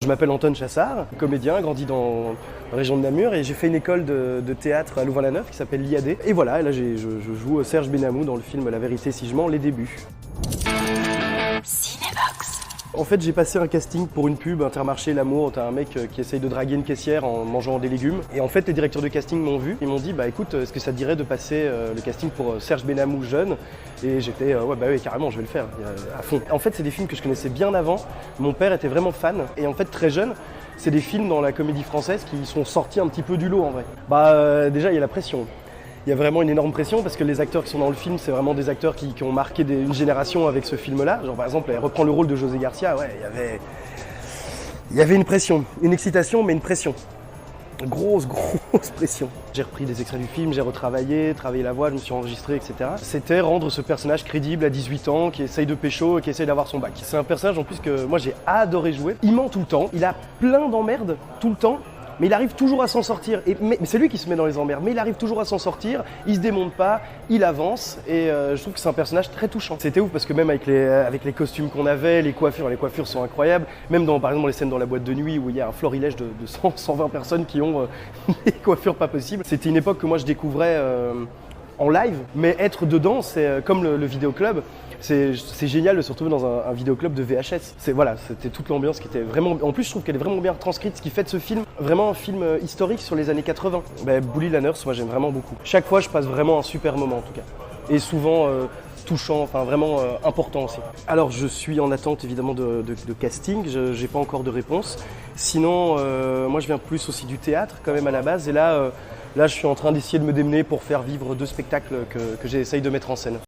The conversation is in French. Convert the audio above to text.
Je m'appelle Antoine Chassard, comédien, grandi dans la région de Namur et j'ai fait une école de théâtre à Louvain-la-Neuve qui s'appelle l'IAD. Et voilà, là je joue Serge Benamou dans le film La vérité si je mens, les débuts. Cinébox. En fait, j'ai passé un casting pour une pub, Intermarché, L'Amour. T'as un mec qui essaye de draguer une caissière en mangeant des légumes. Et en fait, les directeurs de casting m'ont vu. Ils m'ont dit, bah écoute, est-ce que ça te dirait de passer le casting pour Serge Benamou jeune? Et j'étais, ouais, bah oui, carrément, je vais le faire, à fond. En fait, c'est des films que je connaissais bien avant. Mon père était vraiment fan. Et en fait, très jeune, c'est des films dans la comédie française qui sont sortis un petit peu du lot en vrai. Bah déjà, il y a la pression. Il y a vraiment une énorme pression parce que les acteurs qui sont dans le film, c'est vraiment des acteurs qui ont marqué une génération avec ce film-là. Genre par exemple, elle reprend le rôle de José Garcia, ouais, il y avait une pression, une excitation mais une pression. Grosse pression. J'ai repris des extraits du film, j'ai travaillé la voix, je me suis enregistré, etc. C'était rendre ce personnage crédible à 18 ans, qui essaye de pécho et qui essaye d'avoir son bac. C'est un personnage en plus que moi j'ai adoré jouer. Il ment tout le temps, il a plein d'emmerdes tout le temps. Mais il arrive toujours à s'en sortir. Mais c'est lui qui se met dans les emmerdes. Mais il arrive toujours à s'en sortir. Il se démonte pas, il avance. Et je trouve que c'est un personnage très touchant. C'était ouf parce que même avec les costumes qu'on avait, les coiffures sont incroyables. Même par exemple les scènes dans la boîte de nuit où il y a un florilège de 120 personnes qui ont des coiffures pas possibles. C'était une époque que moi je découvrais en live. Mais être dedans, c'est comme le vidéoclub. C'est génial de se retrouver dans un vidéoclub de VHS. C'était toute l'ambiance qui était vraiment... En plus, je trouve qu'elle est vraiment bien transcrite, ce qui fait de ce film vraiment un film historique sur les années 80. Bully Lanners, moi j'aime vraiment beaucoup. Chaque fois, je passe vraiment un super moment en tout cas. Et souvent touchant, enfin vraiment important aussi. Alors, je suis en attente évidemment de casting, je n'ai pas encore de réponse. Sinon, moi je viens plus aussi du théâtre quand même à la base. Et là, je suis en train d'essayer de me démener pour faire vivre 2 spectacles que j'essaye de mettre en scène.